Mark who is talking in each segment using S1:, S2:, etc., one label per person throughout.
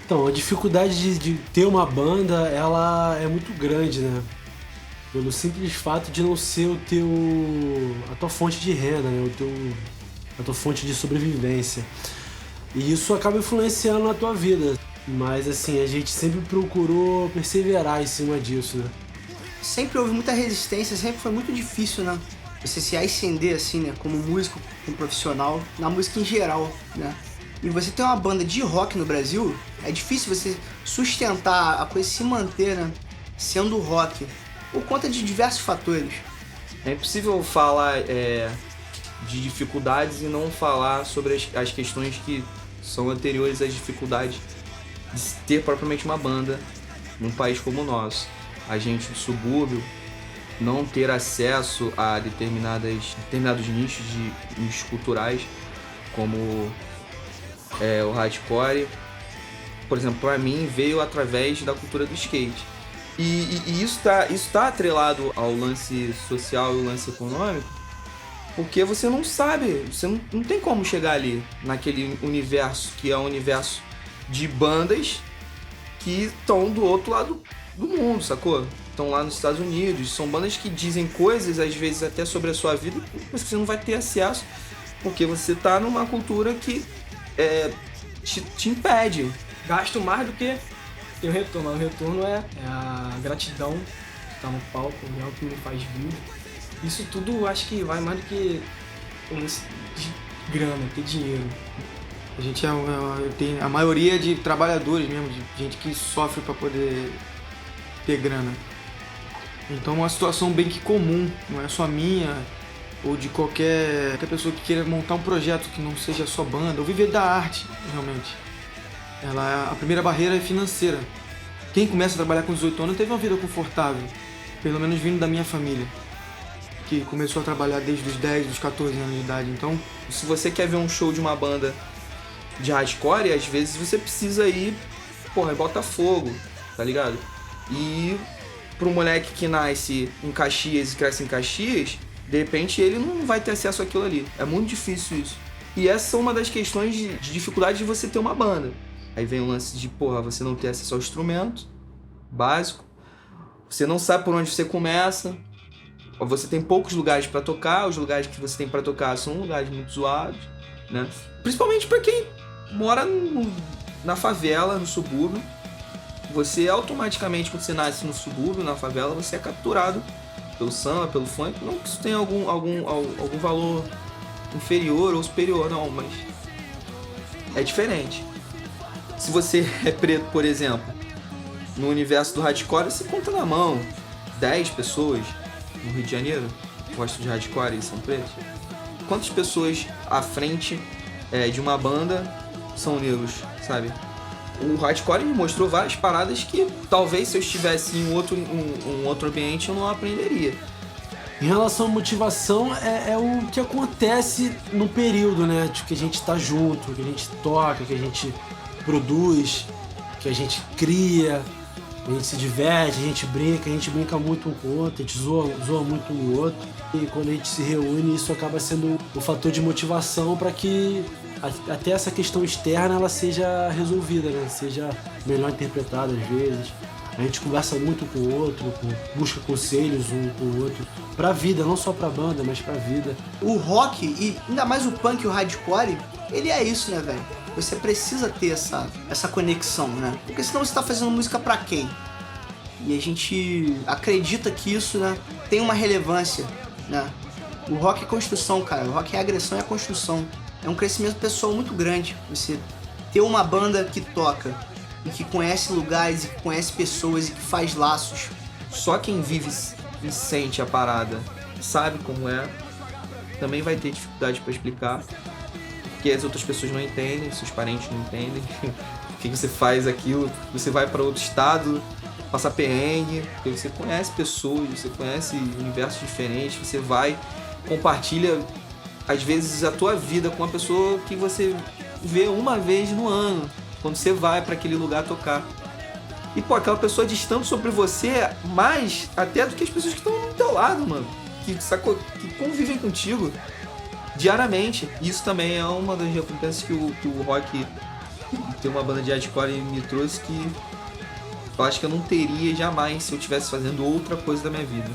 S1: Então, a dificuldade de ter uma banda, ela é muito grande, né? Pelo simples fato de não ser a tua fonte de renda, né? A tua fonte de sobrevivência. E isso acaba influenciando na tua vida. Mas assim, a gente sempre procurou perseverar em cima disso, né?
S2: Sempre houve muita resistência, sempre foi muito difícil, né? Você se ascender assim, né? Como músico, como profissional, na música em geral, né? E você ter uma banda de rock no Brasil, é difícil você sustentar a coisa, se manter, né? Sendo rock, por conta de diversos fatores.
S3: É impossível falar de dificuldades e não falar sobre as questões que são anteriores às dificuldades de ter propriamente uma banda num país como o nosso. A gente do subúrbio não ter acesso a determinados nichos culturais, como o hardcore, por exemplo, para mim veio através da cultura do skate. E isso tá atrelado ao lance social e ao lance econômico, porque você não sabe, você não tem como chegar ali, naquele universo que é um universo de bandas que estão do outro lado do mundo, sacou? Estão lá nos Estados Unidos, são bandas que dizem coisas, às vezes até sobre a sua vida, mas você não vai ter acesso, porque você tá numa cultura que te impede.
S4: Gasto mais do que tem o retorno. O retorno é a gratidão que tá no palco, é o que me faz vir. Isso tudo acho que vai mais do que um lance de grana, ter dinheiro.
S5: A gente tem a maioria de trabalhadores mesmo, de gente que sofre para poder ter grana. Então é uma situação bem que comum, não é só minha ou de qualquer pessoa que queira montar um projeto que não seja só banda, ou viver da arte, realmente. A primeira barreira é financeira. Quem começa a trabalhar com 18 anos teve uma vida confortável, pelo menos vindo da minha família, que começou a trabalhar desde os 10, dos 14 anos de idade. Então,
S3: se você quer ver um show de uma banda de hardcore, às vezes você precisa ir, em Botafogo, tá ligado? E pro moleque que nasce em Caxias e cresce em Caxias, de repente ele não vai ter acesso àquilo ali. É muito difícil isso. E essa é uma das questões de dificuldade de você ter uma banda. Aí vem o lance de, você não ter acesso ao instrumento básico, você não sabe por onde você começa, você tem poucos lugares pra tocar, os lugares que você tem pra tocar são lugares muito zoados, né? Principalmente pra quem mora na favela, no subúrbio. Você automaticamente, quando você nasce no subúrbio, na favela, você é capturado pelo samba, pelo funk. Não que isso tenha algum valor inferior ou superior, não, mas é diferente. Se você é preto, por exemplo, no universo do hardcore, você conta na mão 10 pessoas no Rio de Janeiro que gostam de hardcore e são pretos. Quantas pessoas à frente de uma banda são negros, sabe? O hardcore me mostrou várias paradas que talvez se eu estivesse em um outro ambiente eu não aprenderia.
S1: Em relação à motivação, é o que acontece no período, né? Que a gente tá junto, que a gente toca, que a gente produz, que a gente cria, a gente se diverte, a gente brinca muito um com o outro, a gente zoa muito um no outro. E quando a gente se reúne, isso acaba sendo um fator de motivação para que até essa questão externa ela seja resolvida, né? Seja melhor interpretada às vezes. A gente conversa muito com o outro, busca conselhos um com o outro, pra vida, não só pra banda, mas pra vida.
S2: O rock, e ainda mais o punk e o hardcore, ele é isso, né, velho? Você precisa ter essa conexão, né? Porque senão você tá fazendo música pra quem? E a gente acredita que isso, né, tem uma relevância, né? O rock é construção, cara. O rock é agressão e é construção. É um crescimento pessoal muito grande. Você ter uma banda que toca e que conhece lugares, e que conhece pessoas e que faz laços.
S3: Só quem vive e sente a parada sabe como é. Também vai ter dificuldade pra explicar, porque as outras pessoas não entendem, seus parentes não entendem. Por que você faz aquilo? Você vai para outro estado passar perrengue, porque você conhece pessoas, você conhece universos diferentes, você vai, compartilha às vezes a tua vida com uma pessoa que você vê uma vez no ano, quando você vai para aquele lugar tocar. E aquela pessoa distante sobre você mais até do que as pessoas que estão do teu lado, mano, que convivem contigo diariamente. Isso também é uma das recompensas que o rock ter uma banda de hardcore me trouxe que eu acho que eu não teria jamais se eu estivesse fazendo outra coisa da minha vida.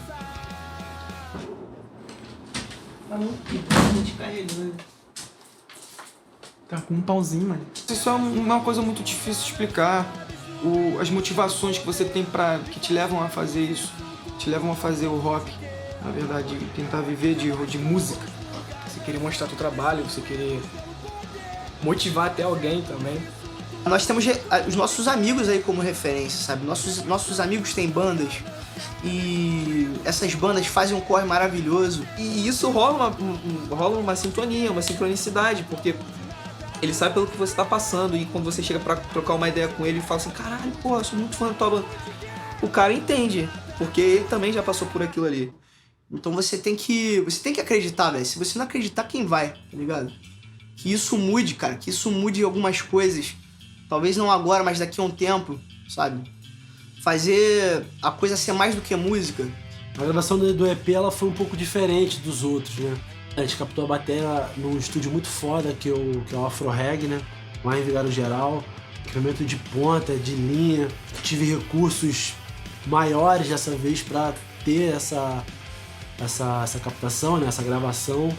S5: Tá com um pauzinho, mano. Isso é uma coisa muito difícil de explicar. As motivações que você tem que te levam a fazer isso. Te levam a fazer o rock. Na verdade, tentar viver de música.
S4: Você querer mostrar teu trabalho, você querer motivar até alguém também.
S2: Nós temos os nossos amigos aí como referência, sabe? Nossos amigos têm bandas e essas bandas fazem um corre maravilhoso.
S3: E isso rola uma sintonia, uma sincronicidade, porque ele sabe pelo que você tá passando e quando você chega pra trocar uma ideia com ele e fala assim, caralho, pô, eu sou muito fã da tua banda. O cara entende, porque ele também já passou por aquilo ali.
S2: Então você tem que acreditar, velho. Se você não acreditar, quem vai, tá ligado? Que isso mude, cara, que isso mude algumas coisas. Talvez não agora, mas daqui a um tempo, sabe? Fazer a coisa ser mais do que música.
S1: A gravação do EP ela foi um pouco diferente dos outros, né? A gente captou a bateria num estúdio muito foda, que é o Afro Reg, né? Lá em Vigário Geral. Equipamento de ponta, de linha. Tive recursos maiores dessa vez para ter essa captação, né? Essa gravação.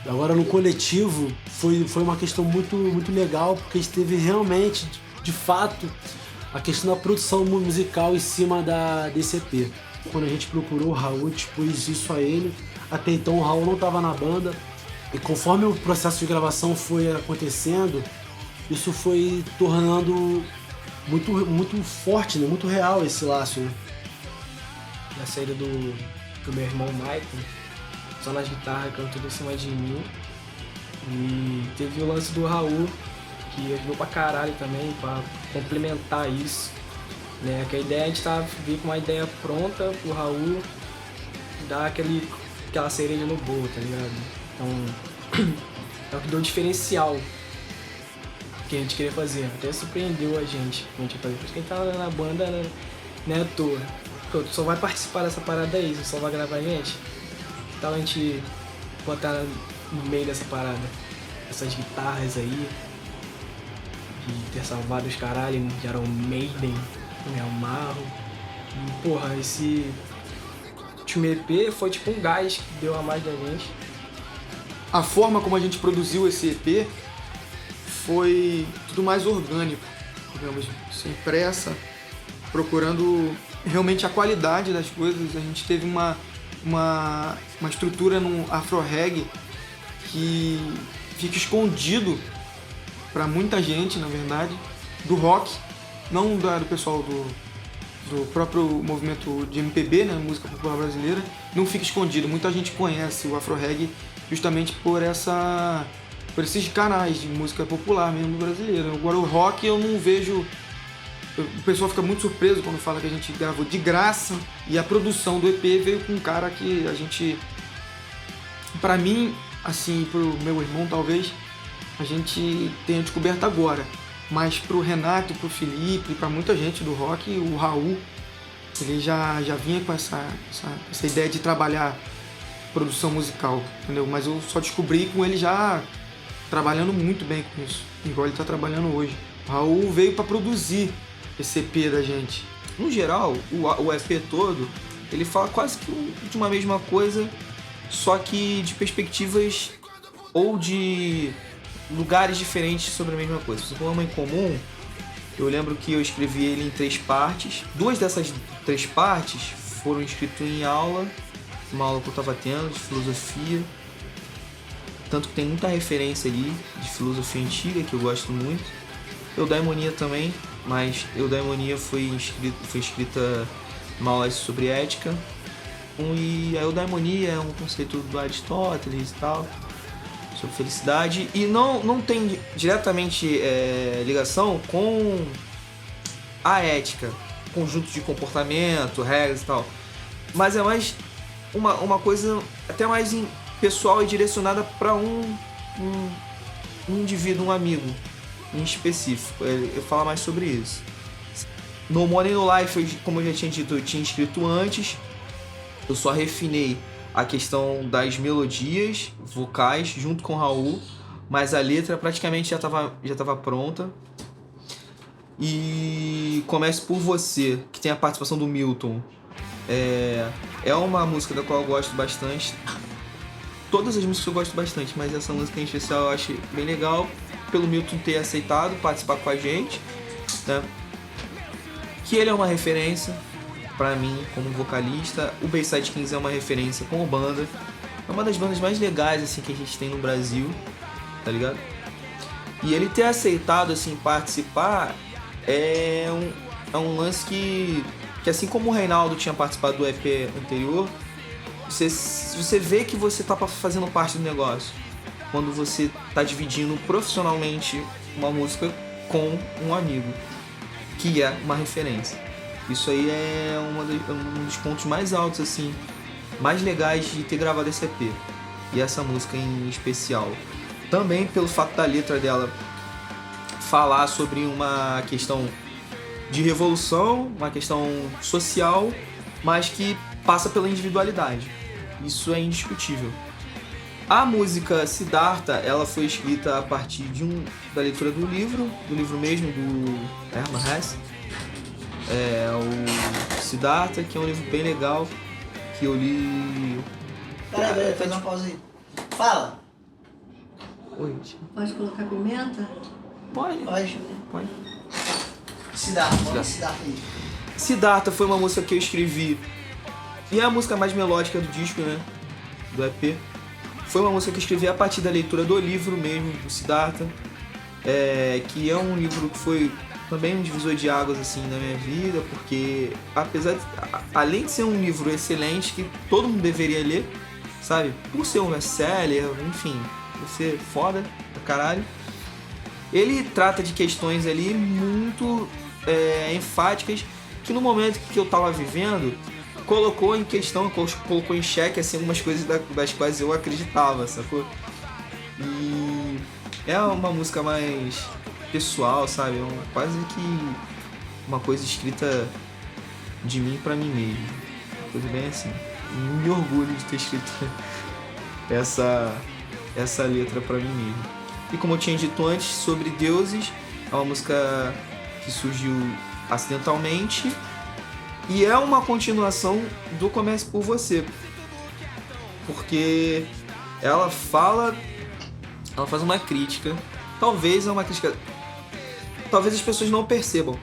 S1: Agora no coletivo foi uma questão muito, muito legal, porque a gente teve realmente, de fato, a questão da produção musical em cima desse EP. Quando a gente procurou o Raul, expôs isso a ele. Até então o Raul não estava na banda. E conforme o processo de gravação foi acontecendo, isso foi tornando muito, muito forte, né? Muito real esse laço, né?
S4: Na saída do meu irmão Michael, só nas guitarras, cantou em cima de mim. E teve o lance do Raul, que ajudou pra caralho também, pra complementar isso. Né? Que a ideia, a gente veio com uma ideia pronta pro Raul dar aquela cereja no bolo, tá ligado? Então, é o que deu o diferencial que a gente queria fazer. Até surpreendeu a gente que a gente ia fazer. Porque quem tá na banda não é à toa. Pô, tu só vai participar dessa parada aí, você só vai gravar a gente. Que tal a gente botar no meio dessa parada? Essas guitarras aí, de ter salvado os caralho de Iron Maiden, me amarro. E, porra, esse último EP foi tipo um gás que deu a mais da gente.
S5: A forma como a gente produziu esse EP foi tudo mais orgânico, digamos, sem pressa, procurando realmente a qualidade das coisas. A gente teve uma estrutura no Afro Reg que fica escondido para muita gente, na verdade, do rock, não do pessoal do próprio movimento de MPB, né, música popular brasileira, não fica escondido. Muita gente conhece o Afro Reg justamente por esses canais de música popular mesmo brasileira. Agora o rock eu não vejo. O pessoal fica muito surpreso quando fala que a gente gravou de graça e a produção do EP veio com um cara que a gente, pra mim, assim, pro meu irmão talvez, a gente tenha descoberto agora. Mas pro Renato, pro Felipe, pra muita gente do rock, o Raul, ele já vinha com essa ideia de trabalhar produção musical, entendeu? Mas eu só descobri com ele já trabalhando muito bem com isso, igual ele tá trabalhando hoje. O Raul veio para produzir esse EP da gente.
S3: No geral, o EP todo, ele fala quase que de uma mesma coisa, só que de perspectivas ou de lugares diferentes sobre a mesma coisa. Se for uma em comum, eu lembro que eu escrevi ele em 3 partes. 2 dessas 3 partes foram escritas em aula, uma aula que eu estava tendo de filosofia. Tanto que tem muita referência ali de filosofia antiga, que eu gosto muito. Eudaimonia também, mas Eudaimonia foi escrita uma aula sobre ética. E a eudaimonia é um conceito do Aristóteles e tal, sobre felicidade. E não tem diretamente ligação com a ética, conjunto de comportamento, regras e tal. Mas é mais uma coisa até mais pessoal e direcionada para um indivíduo, um amigo em específico. Eu falo mais sobre isso. No Money No Life, como eu já tinha dito, eu tinha escrito antes. Eu só refinei a questão das melodias vocais junto com o Raul mas a letra praticamente já tava pronta. E Comece por Você, que tem a participação do Milton. É uma música da qual eu gosto bastante. Todas as músicas eu gosto bastante, mas essa música em especial eu acho bem legal, pelo Milton ter aceitado participar com a gente, né? Que ele é uma referência pra mim como vocalista. O Bayside Kings é uma referência como banda. É uma das bandas mais legais assim que a gente tem no Brasil, tá ligado? E ele ter aceitado assim participar é um lance que assim como o Reinaldo tinha participado do EP anterior, você vê que você tá fazendo parte do negócio quando você tá dividindo profissionalmente uma música com um amigo, que é uma referência. Isso aí é um dos pontos mais altos, assim, mais legais de ter gravado esse EP. E essa música em especial. Também pelo fato da letra dela falar sobre uma questão de revolução, uma questão social, mas que passa pela individualidade. Isso é indiscutível. A música Siddhartha, ela foi escrita a partir da leitura do livro mesmo, do Hermann Hesse. É o Siddhartha, que é um livro bem legal, que eu li...
S2: Peraí, faz uma pausa aí. Fala!
S3: Oi.
S6: Pode colocar pimenta?
S3: Pode.
S2: Pode. Siddhartha aí.
S3: Siddhartha foi uma música que eu escrevi, e é a música mais melódica do disco, né? Do EP. Foi uma música que eu escrevi a partir da leitura do livro mesmo, do Siddhartha. Que é um livro que foi também um divisor de águas assim na minha vida, porque além de ser um livro excelente que todo mundo deveria ler, sabe? Por ser um best-seller, enfim, por ser foda pra caralho. Ele trata de questões ali muito enfáticas que no momento que eu tava vivendo colocou em questão, colocou em xeque assim, algumas coisas das quais eu acreditava, sacou? E é uma música mais pessoal, sabe? Quase que uma coisa escrita de mim pra mim mesmo. Uma coisa bem assim. Me orgulho de ter escrito essa letra pra mim mesmo. E como eu tinha dito antes, sobre deuses, é uma música que surgiu acidentalmente e é uma continuação do Comece por Você, porque ela faz uma crítica, talvez as pessoas não percebam,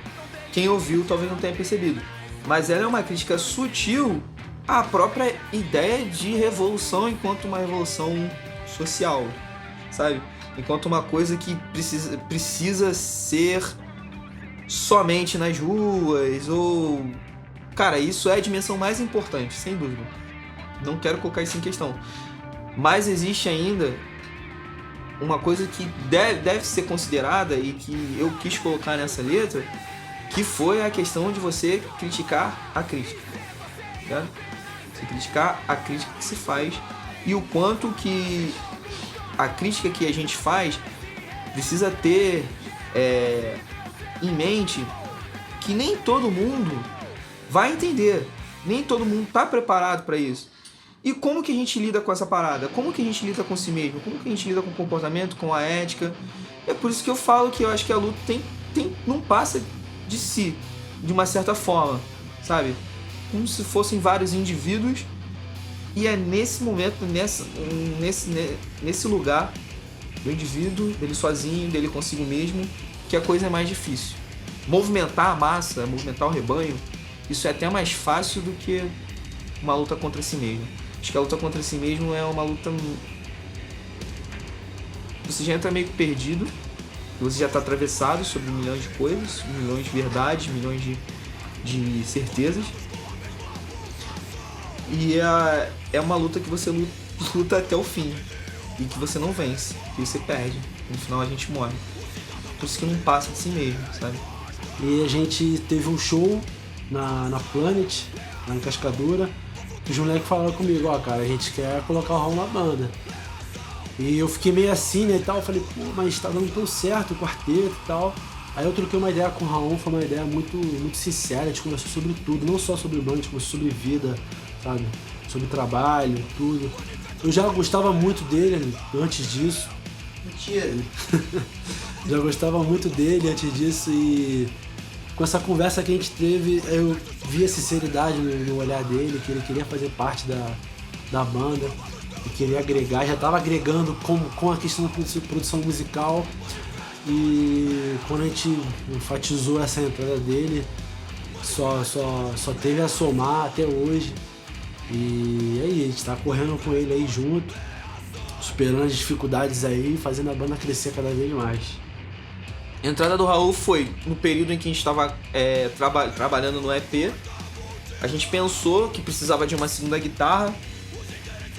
S3: quem ouviu talvez não tenha percebido, mas ela é uma crítica sutil à própria ideia de revolução enquanto uma revolução social, sabe? Enquanto uma coisa que precisa ser somente nas ruas, ou... Cara, isso é a dimensão mais importante, sem dúvida. Não quero colocar isso em questão. Mas existe ainda uma coisa que deve ser considerada e que eu quis colocar nessa letra, que foi a questão de você criticar a crítica. Tá? Você criticar a crítica que se faz e o quanto que a crítica que a gente faz precisa ter em mente que nem todo mundo vai entender, nem todo mundo está preparado para isso. E como que a gente lida com essa parada? Como que a gente lida com si mesmo? Como que a gente lida com o comportamento, com a ética? É por isso que eu falo que eu acho que a luta não passa de si, de uma certa forma, sabe? Como se fossem vários indivíduos. E é nesse momento, nesse lugar do indivíduo, dele sozinho, dele consigo mesmo, que a coisa é mais difícil. Movimentar a massa, movimentar o rebanho, isso é até mais fácil do que uma luta contra si mesmo. Acho que a luta contra si mesmo é uma luta... Você já entra meio que perdido, você já está atravessado sobre milhões de coisas, milhões de verdades, milhões de certezas. E é uma luta que você luta até o fim. E que você não vence. E você perde. No final a gente morre. Por isso que não passa de si mesmo, sabe?
S1: E a gente teve um show na Planet, lá em Cascadura, que os moleques falaram comigo, cara, a gente quer colocar o Raul na banda. E eu fiquei meio assim, né, e tal, eu falei, pô, mas tá dando tão certo o quarteto e tal. Aí eu troquei uma ideia com o Raul, foi uma ideia muito, muito sincera, a gente conversou sobre tudo, não só sobre banda, a gente conversou sobre vida, sabe, sobre trabalho, tudo. Eu já gostava muito dele antes disso,
S2: Mentira.
S1: Já gostava muito dele antes disso e com essa conversa que a gente teve, eu vi a sinceridade no olhar dele, que ele queria fazer parte da banda e queria agregar, já estava agregando com a questão da produção musical e quando a gente enfatizou essa entrada dele, só teve a somar até hoje. E aí, a gente tá correndo com ele aí junto, superando as dificuldades aí, fazendo a banda crescer cada vez mais.
S3: A entrada do Raul foi no período em que a gente estava trabalhando no EP. A gente pensou que precisava de uma segunda guitarra.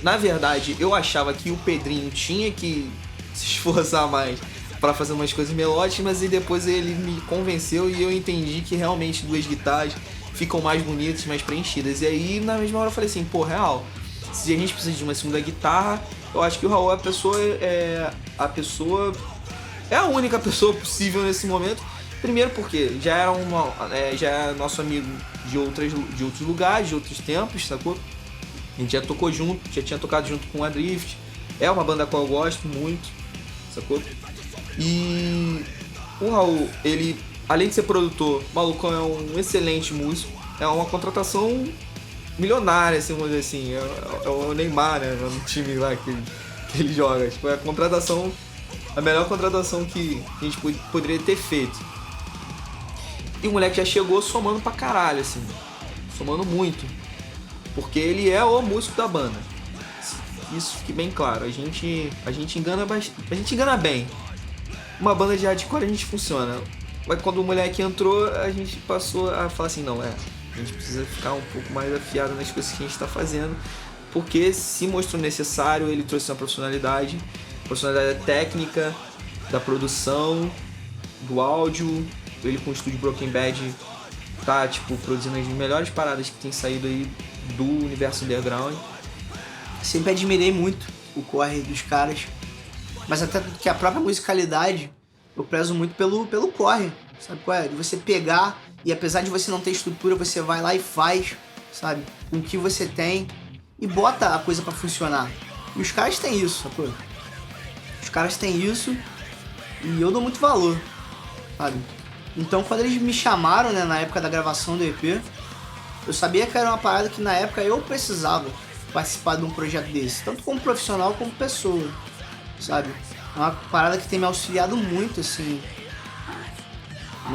S3: Na verdade, eu achava que o Pedrinho tinha que se esforçar mais para fazer umas coisas melódicas, mas aí depois ele me convenceu e eu entendi que realmente duas guitarras ficam mais bonitas, mais preenchidas. E aí, na mesma hora, eu falei assim, pô, real, se a gente precisa de uma segunda guitarra, eu acho que o Raul é a única pessoa possível nesse momento. Primeiro porque já é nosso amigo de outros lugares, de outros tempos, sacou? A gente já tocou junto, já tinha tocado junto com a Drift. É uma banda a qual eu gosto muito, sacou? E o Raul, ele, além de ser produtor, o malucão é um excelente músico. É uma contratação milionária, assim, vamos dizer assim. É o Neymar, né? No time lá que ele joga. Tipo, é a melhor contratação que a gente poderia ter feito. E o moleque já chegou somando pra caralho, assim. Somando muito. Porque ele é o músico da banda. Isso fique bem claro. A gente engana bem. Uma banda de hardcore a gente funciona. Mas quando o moleque entrou, a gente passou a falar assim, não, a gente precisa ficar um pouco mais afiado nas coisas que a gente tá fazendo. Porque se mostrou necessário, ele trouxe uma profissionalidade técnica, da produção, do áudio. Ele com o estúdio Broken Bad tá, tipo, produzindo as melhores paradas que tem saído aí do universo underground.
S2: Sempre admirei muito o corre dos caras, mas até que a própria musicalidade eu prezo muito pelo corre, sabe qual é? De você pegar e apesar de você não ter estrutura, você vai lá e faz, sabe? Com o que você tem e bota a coisa pra funcionar. E os caras têm isso, sacou? Os caras têm isso e eu dou muito valor, sabe? Então quando eles me chamaram, né, na época da gravação do EP, eu sabia que era uma parada que na época eu precisava participar de um projeto desse, tanto como profissional como pessoa, sabe? É uma parada que tem me auxiliado muito, assim,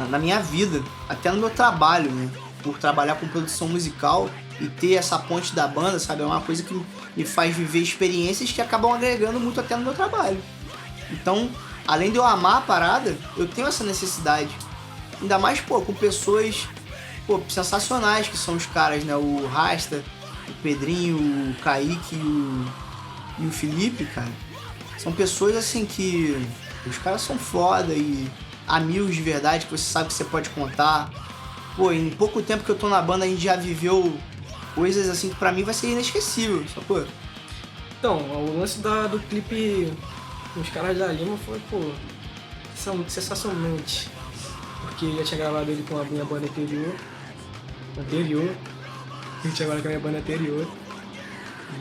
S2: na minha vida, até no meu trabalho, né? Por trabalhar com produção musical e ter essa ponte da banda, sabe? É uma coisa que me faz viver experiências que acabam agregando muito até no meu trabalho. Então, além de eu amar a parada, eu tenho essa necessidade. Ainda mais, pô, com pessoas, pô, sensacionais que são os caras, né? O Rasta, o Pedrinho, o Kaique e o Felipe, cara. São pessoas, assim, que os caras são foda e amigos de verdade, que você sabe que você pode contar. Pô, em pouco tempo que eu tô na banda, a gente já viveu coisas, assim, que pra mim vai ser inesquecível, sacou?
S4: Então, o lance do clipe com os caras da Lima foi, pô, sensacionalmente. Porque eu já tinha gravado ele com a minha banda anterior. Eu tinha agora com a minha banda anterior.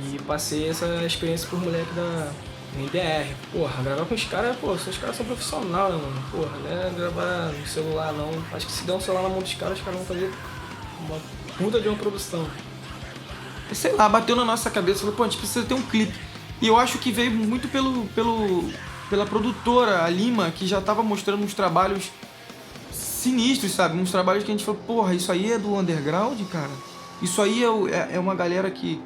S4: E passei essa experiência pro moleque da NDR. Porra, gravar com os caras, pô, os caras são profissionais, né, mano? Porra, não é gravar no celular, não. Acho que se der um celular na mão dos caras, os caras vão fazer uma puta de uma produção.
S5: Sei lá, bateu na nossa cabeça, falou, pô, a gente precisa ter um clipe. E eu acho que veio muito pela produtora, a Lima, que já tava mostrando uns trabalhos sinistros, sabe? Uns trabalhos que a gente falou, porra, isso aí é do underground, cara? Isso aí é uma galera que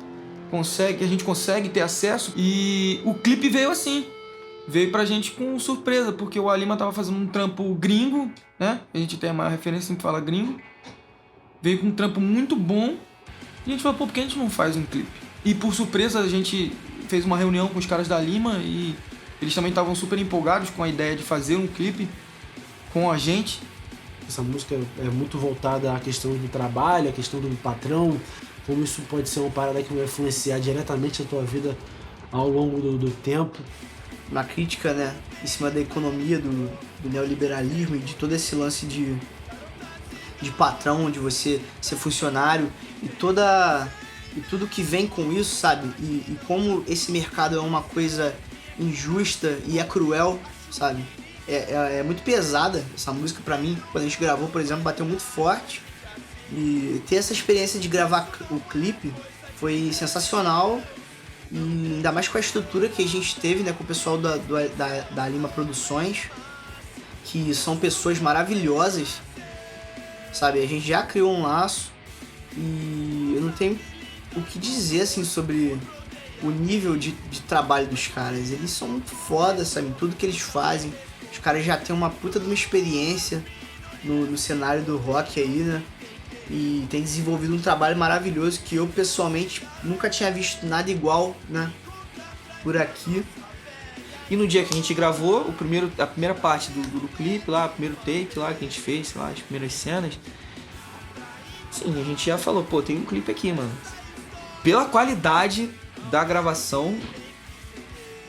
S5: a gente consegue ter acesso. E o clipe veio assim, veio pra gente com surpresa, porque o Alima tava fazendo um trampo gringo, né? A gente tem a maior referência, sempre fala gringo. Veio com um trampo muito bom. E a gente falou, pô, por que a gente não faz um clipe? E por surpresa a gente fez uma reunião com os caras da Lima e eles também estavam super empolgados com a ideia de fazer um clipe com a gente.
S1: Essa música é muito voltada à questão do trabalho, à questão do patrão, como isso pode ser uma parada que vai influenciar diretamente a tua vida ao longo do tempo.
S2: Uma crítica, né, em cima da economia, do neoliberalismo e de todo esse lance de patrão, de você ser funcionário e tudo que vem com isso, sabe? E como esse mercado é uma coisa injusta e é cruel, sabe? É muito pesada essa música pra mim. Quando a gente gravou, por exemplo, bateu muito forte. E ter essa experiência de gravar o clipe foi sensacional. E ainda mais com a estrutura que a gente teve, né, com o pessoal da Lima Produções, que são pessoas maravilhosas, sabe? A gente já criou um laço e eu não tenho o que dizer, assim, sobre o nível de trabalho dos caras. Eles são muito foda, sabe? Tudo que eles fazem. Os caras já têm uma puta de uma experiência no cenário do rock aí, né? E tem desenvolvido um trabalho maravilhoso que eu, pessoalmente, nunca tinha visto nada igual, né? Por aqui.
S3: E no dia que a gente gravou a primeira parte do clipe lá, o primeiro take lá que a gente fez, sei lá, as primeiras cenas, sim, a gente já falou, pô, tem um clipe aqui, mano. Pela qualidade da gravação,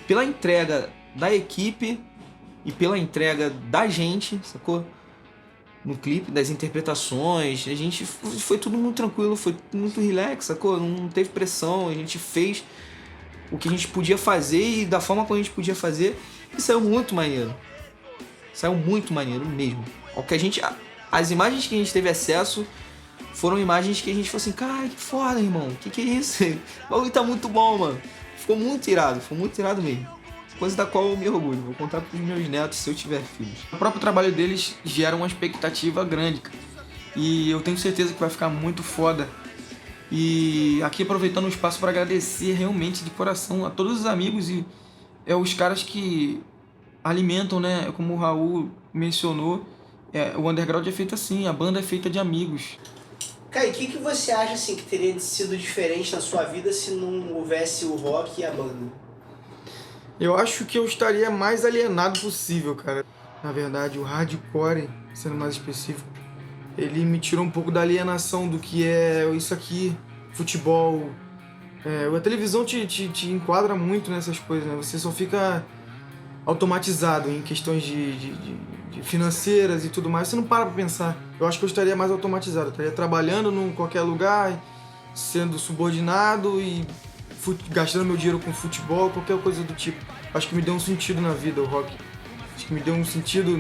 S3: pela entrega da equipe e pela entrega da gente, sacou? No clipe, das interpretações, a gente foi tudo muito tranquilo, foi muito relax, sacou? Não teve pressão, a gente fez o que a gente podia fazer e da forma como a gente podia fazer, e saiu muito maneiro. Saiu muito maneiro mesmo. As imagens que a gente teve acesso foram imagens que a gente falou assim, cara, que foda, irmão, que é isso? O bagulho tá muito bom, mano. Ficou muito irado mesmo. Coisa da qual eu me orgulho, vou contar pros meus netos se eu tiver filhos.
S5: O próprio trabalho deles gera uma expectativa grande, cara. E eu tenho certeza que vai ficar muito foda. E aqui aproveitando o espaço para agradecer realmente de coração a todos os amigos e os caras que alimentam, né? Como o Raul mencionou, o underground é feito assim, a banda é feita de amigos.
S2: Kai, o que você acha assim, que teria sido diferente na sua vida se não houvesse o rock e a banda?
S5: Eu acho que eu estaria mais alienado possível, cara. Na verdade, o hardcore, sendo mais específico, ele me tirou um pouco da alienação do que é isso aqui, futebol. A televisão te enquadra muito nessas coisas, né? Você só fica automatizado em questões de financeiras e tudo mais. Você não para pra pensar. Eu acho que eu estaria mais automatizado. Eu estaria trabalhando em qualquer lugar, sendo subordinado e gastando meu dinheiro com futebol, qualquer coisa do tipo. Acho que me deu um sentido na vida o rock. Acho que me deu um sentido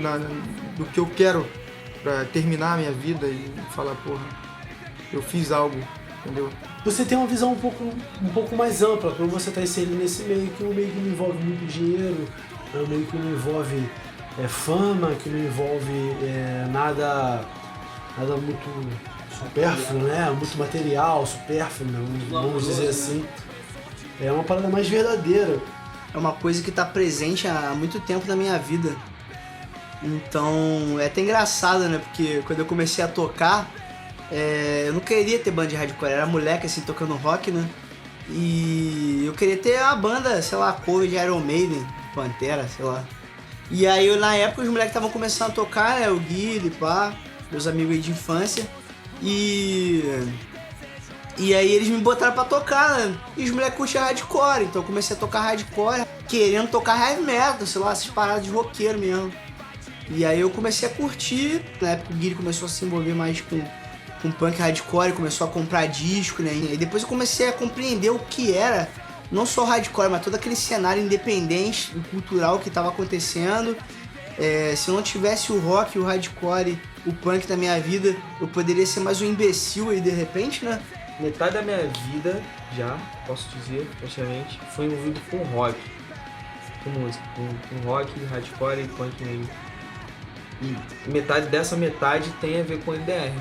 S5: do que eu quero pra terminar a minha vida e falar, porra, eu fiz algo, entendeu?
S1: Você tem uma visão um pouco mais ampla, quando você está inserido nesse meio, que o meio que não envolve muito dinheiro, é um meio que não envolve fama, que não envolve nada muito supérfluo, né? Muito material, supérfluo, vamos dizer assim. É uma parada mais verdadeira.
S2: É uma coisa que tá presente há muito tempo na minha vida. Então, é até engraçado, né? Porque quando eu comecei a tocar, eu não queria ter banda de hardcore. Era moleque, assim, tocando rock, né? E eu queria ter uma banda, sei lá, cover de Iron Maiden, Pantera, sei lá. E aí, na época, os moleques estavam começando a tocar, né? O Guilherme, pá, meus amigos aí de infância. E aí eles me botaram pra tocar, né? E os moleques curtiam hardcore, então eu comecei a tocar hardcore, querendo tocar heavy metal, sei lá, essas paradas de roqueiro mesmo. E aí eu comecei a curtir, na época o Guilherme começou a se envolver mais com punk hardcore, começou a comprar disco, né? E depois eu comecei a compreender o que era, não só hardcore, mas todo aquele cenário independente e cultural que estava acontecendo. Se eu não tivesse o rock, o hardcore, o punk na minha vida, eu poderia ser mais um imbecil aí de repente, né?
S3: Metade da minha vida, já, posso dizer, praticamente, foi envolvido com rock, com música, com rock, hardcore e punk mesmo. E dessa metade tem a ver com o NDR.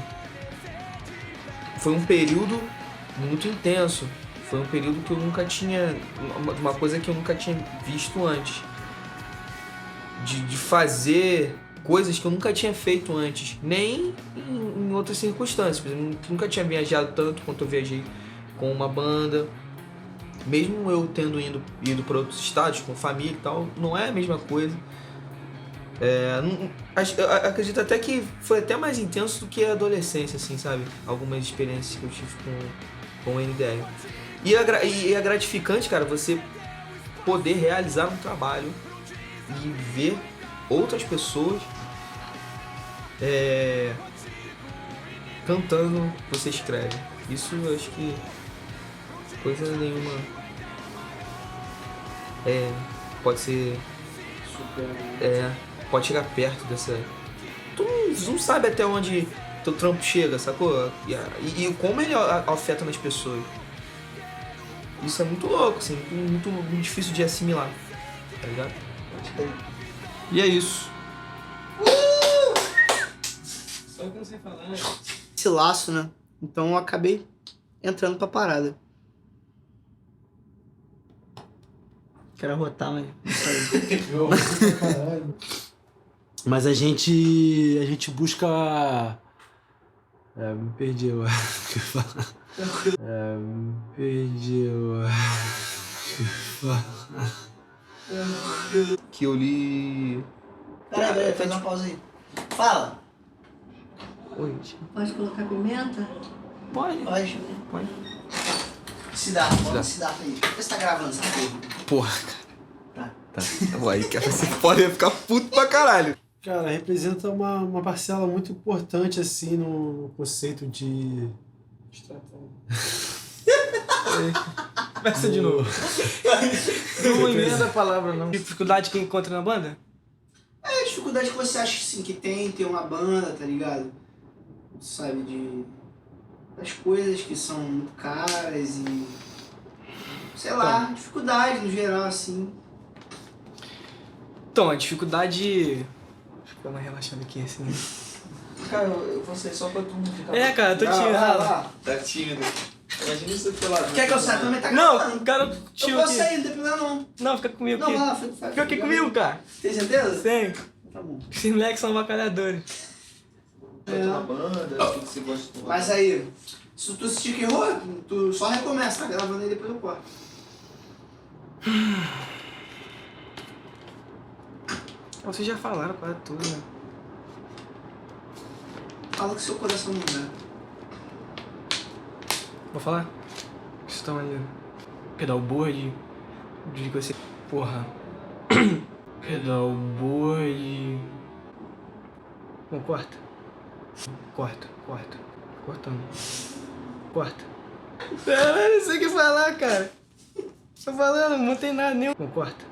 S3: Foi um período muito intenso, foi um período que eu nunca tinha, uma coisa que eu nunca tinha visto antes. De fazer coisas que eu nunca tinha feito antes, nem em outras circunstâncias. Por exemplo, eu nunca tinha viajado tanto quanto eu viajei com uma banda. Mesmo eu tendo ido para outros estados, com família e tal, não é a mesma coisa. Eu acredito até que foi até mais intenso do que a adolescência, assim, sabe? Algumas experiências que eu tive com o NDR. E é gratificante, cara, você poder realizar um trabalho e ver outras pessoas cantando o que você escreve. Isso eu acho que coisa nenhuma pode ser... pode chegar perto dessa... Tu não sabe até onde teu trampo chega, sacou? E como ele afeta nas pessoas. Isso é muito louco, assim, muito difícil de assimilar, tá ligado?
S5: E é isso.
S4: Só que eu não sei falar, né?
S2: Esse laço, né? Então eu acabei entrando pra parada. Quero arrotar, mas não saiu.
S1: Mas a gente busca... me perdi agora. Me perdi agora.
S3: Que eu li...
S2: Peraí, faz uma pausa aí. Fala.
S3: Oi,
S6: Pode colocar pimenta?
S3: pode.
S2: Pode.
S3: Pode.
S2: Siddhartha, bota Siddhartha aí. Vê se tá gravando essa porra.
S3: Porra, cara. Tá. Aí, cara, você pode ficar puto pra caralho.
S1: Cara, representa uma parcela muito importante, assim, no conceito de...
S4: Começa de novo.
S5: Não emenda a palavra, não.
S4: Dificuldade que encontra na banda?
S2: É a dificuldade que você acha assim, que tem uma banda, tá ligado? Sabe, das coisas que são muito caras e... Sei lá, dificuldade no geral, assim.
S4: Então, a dificuldade... Deixa eu dar uma relaxada aqui, assim.
S3: Cara, eu vou sair só pra tu não ficar...
S4: É, cara, eu tô tímido.
S2: Lá.
S3: Tá tímido. Imagina isso pelado.
S2: Quer que eu saia? Também tá
S4: Não,
S2: gravando.
S4: cara,
S2: Eu
S4: tio
S2: posso
S4: aqui.
S2: sair, não tem problema não.
S4: Não, fica comigo
S2: Não,
S4: aqui.
S2: vai lá,
S4: Fica aqui comigo, cara.
S2: Tem certeza?
S4: Sim.
S2: Tá bom.
S4: Esses moleques são bacalhadores.
S3: Uma banda, o que você gosta de...
S2: Mas aí, se tu assistir que errou, tu só recomeça, tá gravando aí depois eu corto.
S4: Vocês já falaram quase tudo, né?
S2: Fala que seu coração não dá.
S4: Vou falar? Isso tá maneiro. Pedal board de você... Porra. Pedal board... Não, corta. Corta. Cortando. Corta. Eu não sei o que falar, cara. Tô falando, não tem nada nenhum. Não, corta.